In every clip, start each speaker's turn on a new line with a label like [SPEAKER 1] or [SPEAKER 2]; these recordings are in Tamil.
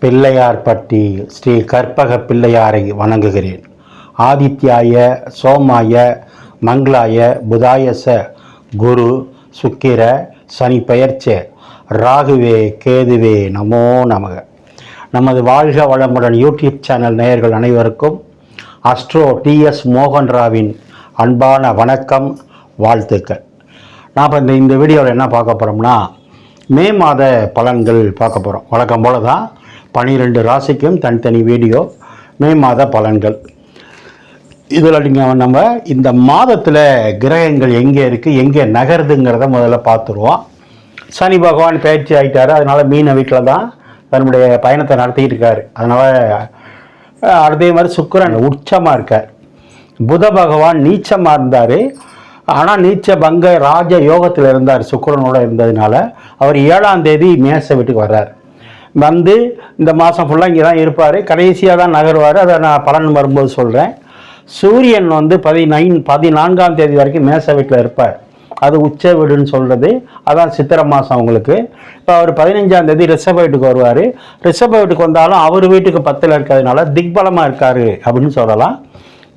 [SPEAKER 1] பிள்ளையார்பட்டி ஸ்ரீ கற்பக பிள்ளையாரை வணங்குகிறேன். ஆதித்யாய சோமாய மங்களாய புதாயச குரு சுக்கிர சனி பெயர்ச்ச ராகுவே கேதுவே நமோ நமக. நமது வாழ்க வளமுடன் யூடியூப் சேனல் நேயர்கள் அனைவருக்கும் அஸ்ட்ரோ டிஎஸ் மோகன்ராவின் அன்பான வணக்கம், வாழ்த்துக்கள். நான் இந்த வீடியோவில் என்ன பார்க்க போகிறோம்னா, மே மாத பலன்கள் பார்க்க போகிறோம். வழக்கம் போல தான் 12 ராசிக்கும் தனித்தனி வீடியோ, மே மாத பலன்கள். இதில் நீங்கள் நம்ம இந்த மாதத்தில் கிரகங்கள் எங்கே இருக்குது, எங்கே நகருதுங்கிறத முதல்ல பார்த்துருவோம். சனி பகவான் பயிற்சி ஆகிட்டார், அதனால் மீன வீட்டில் தான் தன்னுடைய பயணத்தை நடத்திக்கிட்டு இருக்கார். அதனால் அதே மாதிரி சுக்கிரன் உச்சமாக இருக்கார். புத பகவான் நீச்சமாக இருந்தார், ஆனால் நீச்ச பங்க ராஜ யோகத்தில் இருந்தார். சுக்கிரனோடு இருந்ததுனால அவர் 7ஆம் தேதி மேச வீட்டுக்கு வர்றார். வந்து இந்த மாதம் ஃபுல்லாக இங்கே தான் இருப்பார், கடைசியாக தான் நகருவார். அதை நான் பலன் வரும்போது சொல்கிறேன். சூரியன் 14ஆம் தேதி வரைக்கும் மேச வீட்டில் இருப்பார். அது உச்ச வீடுன்னு சொல்கிறது. அதான் சித்திரை மாதம் அவங்களுக்கு. இப்போ அவர் 15ஆம் தேதி ரிஷப வீட்டுக்கு வருவார். ரிஷப வீட்டுக்கு வந்தாலும் அவர் வீட்டுக்கு 10ல் இருக்கிறதுனால திக்பலமாக இருக்கார் அப்படின்னு சொல்லலாம்.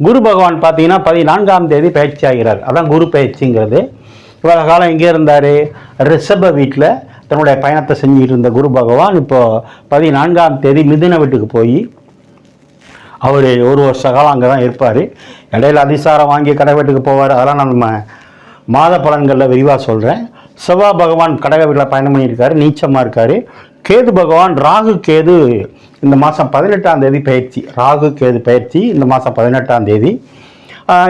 [SPEAKER 1] குரு பகவான் பார்த்தீங்கன்னா 14ஆம் தேதி பயிற்சி ஆகிறார். அதான் குரு பயிற்சிங்கிறது. இவ்வளோ காலம் எங்கே இருந்தார்? ரிஷப வீட்டில் தன்னுடைய பயணத்தை செஞ்சுக்கிட்டு இருந்த குரு பகவான் இப்போது 14ஆம் தேதி மிதுன வீட்டுக்கு போய் அவர் 1 வருஷ காலம் அங்கே தான் இருப்பார். இடையில அதிசாரம் வாங்கி கடை வீட்டுக்கு போவார். அதெல்லாம் நம்ம மாத பலன்களில் விரிவாக சொல்கிறேன். செவ்வாய் பகவான் கடக வீட்டில் பயணம் பண்ணியிருக்காரு, நீச்சமாக இருக்கார். கேது பகவான் ராகு கேது இந்த மாதம் 18ஆம் தேதி பயிற்சி. ராகு கேது பயிற்சி இந்த மாதம் 18ஆம் தேதி.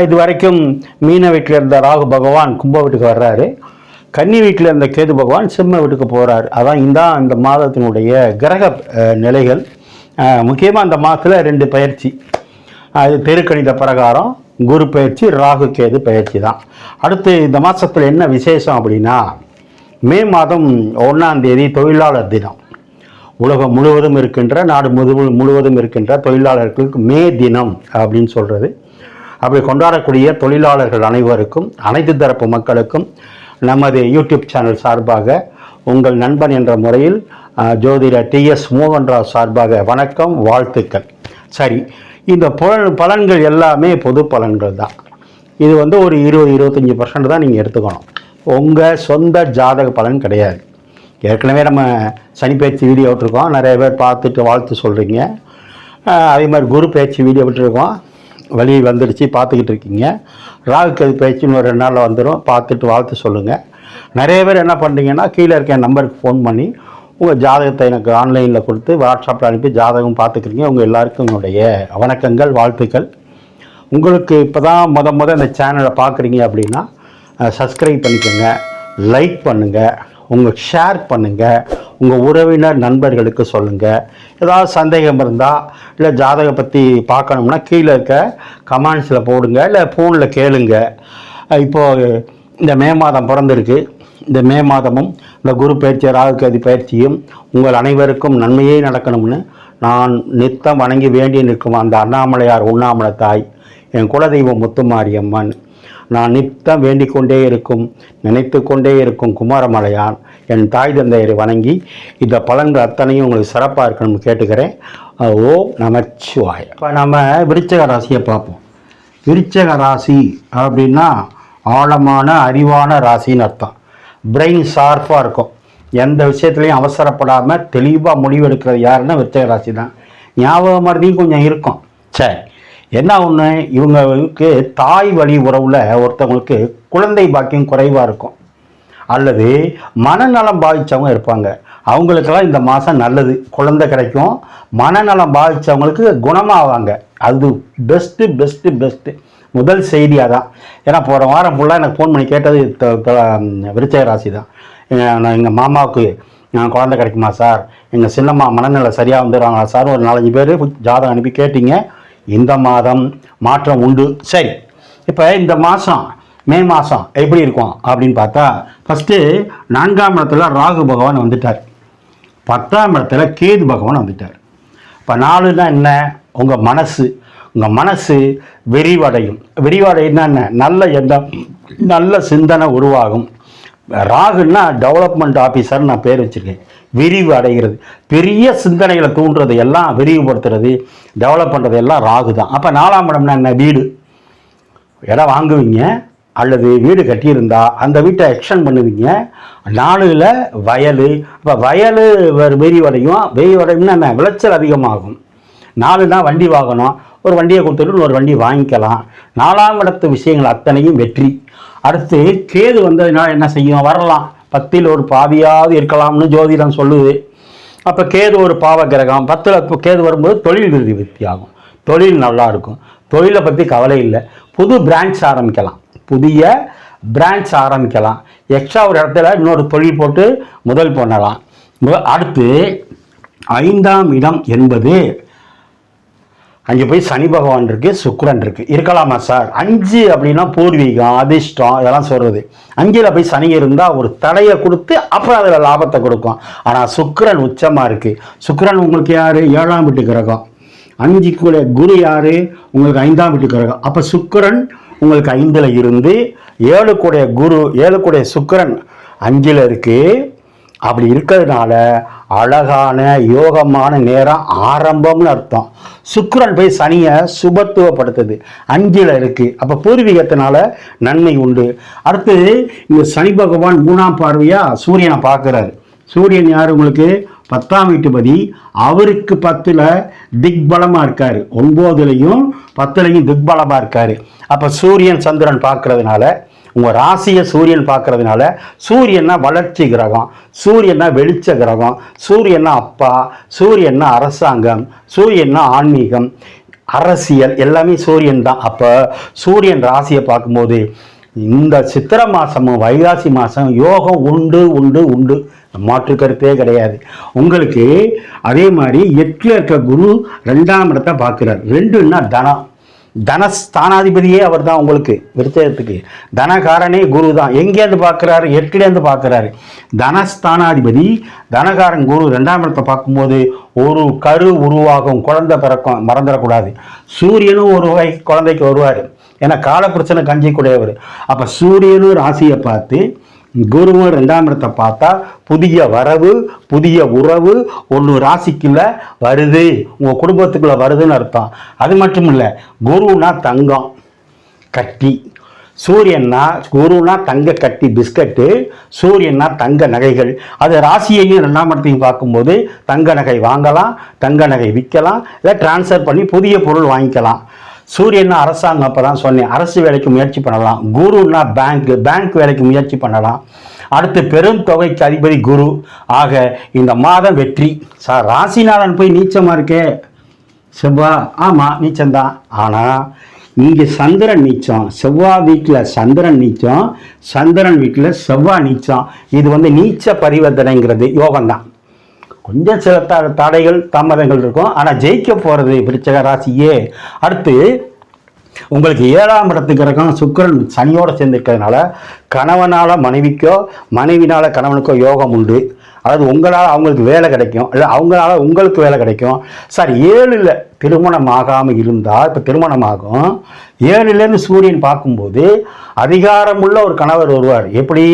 [SPEAKER 1] இது வரைக்கும் மீன வீட்டில் இருந்த ராகு பகவான் கும்ப வீட்டுக்கு வர்றாரு. கன்னி வீட்டில் இருந்த கேது பகவான் சிம்ம வீட்டுக்கு போகிறார். அதான் இந்த மாதத்தினுடைய கிரக நிலைகள். முக்கியமாக இந்த மாதத்தில் 2 பயிற்சி. அது தெருக்கணித பிரகாரம் குரு பயிற்சி, ராகு கேது பயிற்சி தான். அடுத்து இந்த மாதத்தில் என்ன விசேஷம் அப்படின்னா, மே மாதம் 1ஆம் தேதி தொழிலாளர் தினம். உலகம் முழுவதும் இருக்கின்ற, நாடு முழுவதும் இருக்கின்ற தொழிலாளர்களுக்கு மே தினம் அப்படின்னு சொல்கிறது. அப்படி கொண்டாடக்கூடிய தொழிலாளர்கள் அனைவருக்கும், அனைத்து தரப்பு மக்களுக்கும் நமது யூடியூப் சேனல் சார்பாக, உங்கள் நண்பன் என்ற முறையில் ஜோதிடர் டிஎஸ் மோகன்ராவ் சார்பாக வணக்கம், வாழ்த்துக்கள். சரி, இந்த பலன்கள் எல்லாமே பொது பலன்கள் தான். இது ஒரு 20-25% தான் நீங்கள் எடுத்துக்கணும். உங்கள் சொந்த ஜாதக பலன் கிடையாது. ஏற்கனவே நம்ம சனி பயிற்சி வீடியோ விட்டுருக்கோம், நிறைய பேர் பார்த்துட்டு வாழ்த்து சொல்கிறீங்க. அதே மாதிரி குரு பயிற்சி வீடியோ விட்டுருக்கோம், வழி வந்துடுச்சு, பார்த்துக்கிட்டு இருக்கீங்க. ராகு கேது பயிற்சின்னு ஒரு 2 நாளில் வந்துடும், பார்த்துட்டு வாழ்த்து சொல்லுங்கள். நிறைய பேர் என்ன பண்ணுறீங்கன்னா, கீழே இருக்க என் நம்பருக்கு ஃபோன் பண்ணி உங்கள் ஜாதகத்தை எனக்கு ஆன்லைனில் கொடுத்து வாட்ஸ்அப்பில் அனுப்பி ஜாதகம் பார்த்துக்கிறீங்க. உங்கள் எல்லாருக்கும் என்னுடைய வணக்கங்கள், வாழ்த்துக்கள். உங்களுக்கு இப்போ தான் முத இந்த சேனலை பார்க்குறீங்க அப்படின்னா சப்ஸ்கிரைப் பண்ணிக்கோங்க, லைக் பண்ணுங்கள், உங்களுக்கு ஷேர் பண்ணுங்கள், உங்கள் உறவினர் நண்பர்களுக்கு சொல்லுங்கள். ஏதாவது சந்தேகம் இருந்தால், இல்லை ஜாதகம் பற்றி பார்க்கணும்னா கீழே இருக்க கமெண்ட்ஸில் போடுங்க, இல்லை ஃபோனில் கேளுங்க. இப்போது இந்த மே மாதம் பிறந்திருக்கு. இந்த மே மாதமும் இந்த குரு பயிற்சி, ராகு கேது பயிற்சியும் உங்கள் அனைவருக்கும் நன்மையே நடக்கணும்னு நான் நித்தம் வணங்கி வேண்டி நிற்கும் அந்த அண்ணாமலையார் உண்ணாமலை தாய், என் குலதெய்வம் முத்துமாரியம்மன், நான் நித்தம் வேண்டிக் கொண்டே இருக்கும், நினைத்து கொண்டே இருக்கும் குமாரமலையான், என் தாய் தந்தையரை வணங்கி இந்த பலன்கள் அத்தனையும் உங்களுக்கு சிறப்பாக இருக்கணும்னு கேட்டுக்கிறேன். ஓம் நமச்சிவாய. இப்போ நம்ம விருச்சிக ராசியை பார்ப்போம். விருச்சிக ராசி அப்படின்னா ஆழமான அறிவான ராசின்னு அர்த்தம். பிரெயின் ஷார்ப்பாக இருக்கும். எந்த விஷயத்துலையும் அவசரப்படாமல் தெளிவாக முடிவெடுக்கிறது யாருன்னா விருச்சிக ராசி தான். ஞாபக மறதியும் கொஞ்சம் இருக்கும். சரி, என்ன ஒன்று, இவங்களுக்கு தாய் வழி உறவில் ஒருத்தவங்களுக்கு குழந்தை பாக்கியம் குறைவாக இருக்கும், அல்லது மனநலம் பாதித்தவங்க இருப்பாங்க. அவங்களுக்கெல்லாம் இந்த மாதம் நல்லது, குழந்தை கிடைக்கும். மனநலம் பாதித்தவங்களுக்கு குணமாவாங்க. அது பெஸ்ட்டு முதல் செய்தியாக தான். ஏன்னா போகிற வாரம் ஃபுல்லாக எனக்கு ஃபோன் பண்ணி கேட்டது விருச்சிக ராசி தான். எங்கள் மாமாவுக்கு குழந்தை கிடைக்குமா சார், எங்கள் சின்னம்மா மனநிலை சரியாக வந்துடுவாங்களா சார், ஒரு 4-5 பேர் ஜாதகம் அனுப்பி கேட்டீங்க. இந்த மாதம் மாற்றம் உண்டு. சரி, இப்போ இந்த மாதம் மே மாதம் எப்படி இருக்கும் அப்படின்னு பார்த்தா, ஃபஸ்ட்டு 4ஆம் இடத்துல ராகு பகவான் வந்துட்டார், 10ஆம் இடத்துல கேது பகவான் வந்துட்டார். இப்போ 4ன்னா என்ன, உங்கள் மனசு விரிவடையும். விரிவடைன்னா என்ன, நல்ல எண்ணம், நல்ல சிந்தனை உருவாகும். ராகுன்னா டெவலப்மெண்ட் ஆஃபீஸர் நான் பேர் வச்சுருக்கேன். விரிவு அடைகிறது. பெரிய சிந்தனைகளை தூண்டுறது எல்லாம் விரிவுபடுத்துறது, டெவலப் பண்ணுறது எல்லாம் ராகு தான். அப்போ 4ஆம் இடம்னா என்ன? வீடு. இடம் வாங்குவீங்க அல்லது வீடு கட்டியிருந்தா அந்த வீட்டை எக்ஸ்டெண்ட் பண்ணுவீங்க. 4ல் வயல். இப்போ வயல் விரிவடையும். விரிவடையும்னா என்ன? விளைச்சல் அதிகமாகும். 4னா வண்டி வாங்கணும். ஒரு வண்டியை கொடுத்துட்டு ஒரு வண்டி வாங்கிக்கலாம். 4ஆம் இடத்து விஷயங்கள் அத்தனையும் வெற்றி. அடுத்து கேது வந்ததுனால என்ன செய்யும்? வரலாம் 10ல் ஒரு பாவியாவது இருக்கலாம்னு ஜோதிடம் சொல்லுது. அப்போ கேது ஒரு பாவ கிரகம். 10ல் கேது வரும்போது தொழில் விருத்தி ஆகும். தொழில் நல்லா இருக்கும். தொழிலை பற்றி கவலை இல்லை. புது பிரான்ச் ஆரம்பிக்கலாம். புதிய பிரான்ச் ஆரம்பிக்கலாம். எக்ஸ்ட்ரா ஒரு இடத்துல இன்னொரு தொழில் போட்டு முதல் பண்ணலாம். அடுத்து 5ஆம் இடம் என்பது அங்கே போய் சனி பகவான் இருக்குது, சுக்கிரன் இருக்குது. இருக்கலாமா சார்? 5 அப்படின்னா பூர்வீகம், அதிர்ஷ்டம் இதெல்லாம் சொல்கிறது. 5ல் போய் சனி இருந்தால் ஒரு தடையை கொடுத்து அப்புறம் அதில் லாபத்தை கொடுக்கும். ஆனால் சுக்கிரன் உச்சமாக இருக்குது. சுக்கிரன் உங்களுக்கு யார்? 7ஆம் வீட்டு கிரகம். 5க்குடைய குரு யார்? உங்களுக்கு 5ஆம் வீட்டு கிரகம். அப்போ சுக்கிரன் உங்களுக்கு 5ல் இருந்து 7க்குடைய குரு, 7க்குடைய சுக்கிரன் 5ல் இருக்குது. அப்படி இருக்கிறதுனால அழகான யோகமான நேரம் ஆரம்பம்னு அர்த்தம். சுக்கிரன் போய் சனியை சுபத்துவப்படுத்துது. 5ல் இருக்குது. அப்போ பூர்வீகத்தினால நன்மை உண்டு. அடுத்து இந்த சனி பகவான் 3ஆம் பார்வையாக சூரியனை பார்க்குறாரு. சூரியன் யார்? உங்களுக்கு 10ஆம் வீட்டுபதி. அவருக்கு 10ல் திக்பலமாக இருக்கார். 9லையும் 10லையும் திக்பலமாக இருக்கார். அப்போ சூரியன் சந்திரன் பார்க்கறதுனால, உங்கள் ராசியை சூரியன் பார்க்கறதுனால, சூரியன்னா வளர்ச்சி கிரகம், சூரியன்னா வெளிச்ச கிரகம், சூரியன்னா அப்பா, சூரியன்னா அரசாங்கம், சூரியன்னா ஆன்மீகம், அரசியல் எல்லாமே சூரியன் தான். அப்போ சூரியன் ராசியை பார்க்கும்போது இந்த சித்திரை மாதமும் வைகாசி மாதம் யோகம் உண்டு உண்டு உண்டு, மாற்று கருத்தே கிடையாது. உங்களுக்கு அதே மாதிரி 8ல் இருக்க குரு 2ஆம் இடத்தை பார்க்குறார். 2ன்னா தனம். தனஸ்தானாதிபதியே அவர் தான். உங்களுக்கு விருச்சகத்துக்கு தனகாரனே குரு தான். எங்கேருந்து பார்க்குறாரு? 8லேருந்து பார்க்குறாரு. தனஸ்தானாதிபதி தனகாரன் குரு 2ஆம் இடத்தை பார்க்கும்போது ஒரு கரு உருவாகும், குழந்தை பிறக்கும். மறந்துடக்கூடாது. சூரியனும் ஒரு வகை குழந்தைக்கு வருவார். ஏன்னா காலப்பிரச்சனை கஞ்சிக்குடையவர். அப்போ சூரியனும் ராசியை பார்த்து குருவும் 2ஆம் இடத்தை பார்த்தா புதிய வரவு, புதிய உறவு ஒன்று ராசிக்குள்ள வருது, உங்கள் குடும்பத்துக்குள்ள வருதுன்னு அர்த்தம். அது மட்டும் இல்லை, குருனா தங்கம் கட்டி, சூரியன்னா குருனா தங்க கட்டி பிஸ்கட்டு, சூரியன்னா தங்க நகைகள். அது ராசியையும் 2ஆம் இடத்தையும் பார்க்கும்போது தங்க நகை வாங்கலாம், தங்க நகை விற்கலாம், இல்லை டிரான்ஸ்ஃபர் பண்ணி புதிய பொருள் வாங்கிக்கலாம். சூரியன்னா அரசாங்கம், அப்போ தான் சொன்னேன், அரசு வேலைக்கு முயற்சி பண்ணலாம். குருன்னா பேங்க் வேலைக்கு முயற்சி பண்ணலாம். அடுத்து பெரும் தொகைக்கு அதிபதி குரு. ஆக இந்த மாதம் வெற்றி. சார் ராசிநாதன் போய் நீச்சமாக இருக்கே செவ்வாய். ஆமாம் நீச்சம்தான். ஆனால் இங்கே சந்திரன் நீச்சம், செவ்வாய் வீட்டில் சந்திரன் நீச்சம், சந்திரன் வீட்டில் செவ்வாய் நீச்சம். இது நீச்ச பரிவர்த்தனைங்கிறது யோகம்தான். கொஞ்சம் சில தடைகள் தாமதங்கள் இருக்கும். ஆனால் ஜெயிக்க போகிறது விருச்சிக ராசியே. அடுத்து உங்களுக்கு 7ஆம் இடத்துக்கு கிரகம் சுக்கிரன் சனியோடு சேர்ந்துருக்கிறதுனால கணவனால் மனைவிக்கோ, மனைவினால் கணவனுக்கோ யோகம் உண்டு. அதாவது உங்களால் அவங்களுக்கு வேலை கிடைக்கும், இல்லை அவங்களால உங்களுக்கு வேலை கிடைக்கும். சார் 7ல் திருமணம் ஆகாமல் இருந்தால் இப்போ திருமணமாகும். 7லேருந்து சூரியன் பார்க்கும்போது அதிகாரமுள்ள ஒரு கணவர் வருவார். எப்படி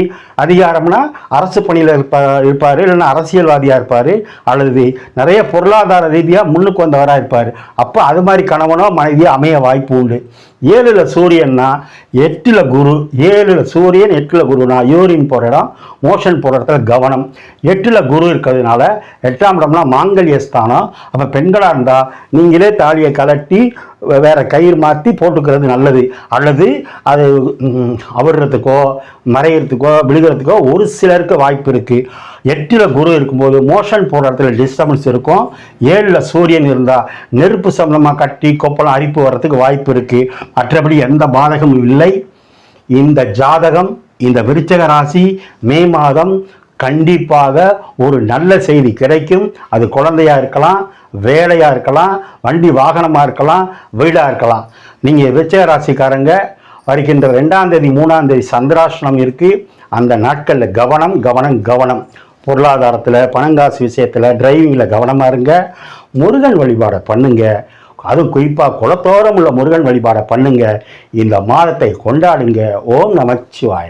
[SPEAKER 1] அதிகாரம்னா அரசு பணியில் இருப்பார், இல்லைன்னா அரசியல்வாதியாக இருப்பார், அல்லது நிறைய பொருளாதார ரீதியாக முன்னுக்கு வந்தவராக இருப்பார். அப்போ அது மாதிரி கணவனோ மனைவியோ அமைய வாய்ப்பு உண்டு. 7ல் சூரியன்னா 8ல் குரு. 7ல் சூரியன் 8ல் குருனா யூரின் போகிற இடம், மோஷன் போகிற இடத்துல கவனம். 8ல் குரு இருக்கிறதுனால 8ஆம் இடம்னா மாங்கல்ய ஸ்தானம். அப்போ பெண்களாக இருந்தால் நீங்களே தாலியை கலட்டி வேற கயிறு மாற்றி போட்டுக்கிறது நல்லது. அல்லது அது அவர்றதுக்கோ மறைகிறதுக்கோ விழுகிறதுக்கோ ஒரு சிலருக்கு வாய்ப்பு இருக்குது. 8ல் குரு இருக்கும்போது மோஷன் போகிற இடத்துல டிஸ்டர்பன்ஸ் இருக்கும். 7ல் சூரியன் இருந்தால் நெருப்பு சம்பந்தமாக கட்டி கொப்பளம் அரிப்பு வர்றதுக்கு வாய்ப்பு இருக்குது. மற்றபடி எந்த பாதகமும் இல்லை. இந்த ஜாதகம், இந்த விருச்சிக ராசி மே மாதம் கண்டிப்பாக ஒரு நல்ல செய்தி கிடைக்கும். அது குழந்தையாக இருக்கலாம், வேலையாக இருக்கலாம், வண்டி வாகனமாக இருக்கலாம், வீடாக இருக்கலாம். நீங்கள் விருச்சிக ராசிக்காரங்க வருகின்ற 2ஆம் தேதி 3ஆம் தேதி சந்திராஷ்டமம் இருக்குது. அந்த நாட்களில் கவனம் கவனம் கவனம். பொருளாதாரத்தில், பணங்காசு விஷயத்தில், டிரைவிங்கில் கவனமாக இருங்க. முருகன் வழிபாடை பண்ணுங்க. அதுவும் குறிப்பாக குலத்தோரம் உள்ள முருகன் வழிபாடை பண்ணுங்க. இந்த மாதத்தை கொண்டாடுங்க. ஓம் நமச்சிவாய.